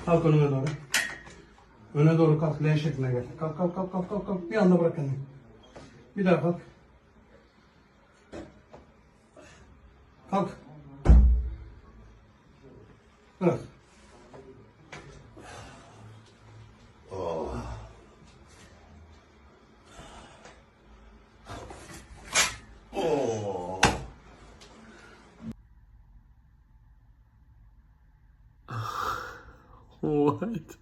Kalk önüme doğru. Öne doğru kalk. L şekline gel. Kalk kalk kalk kalk kalk. Kalk. Bir anda bırak kendini. Bir daha kalk. Kalk. Bırak. What?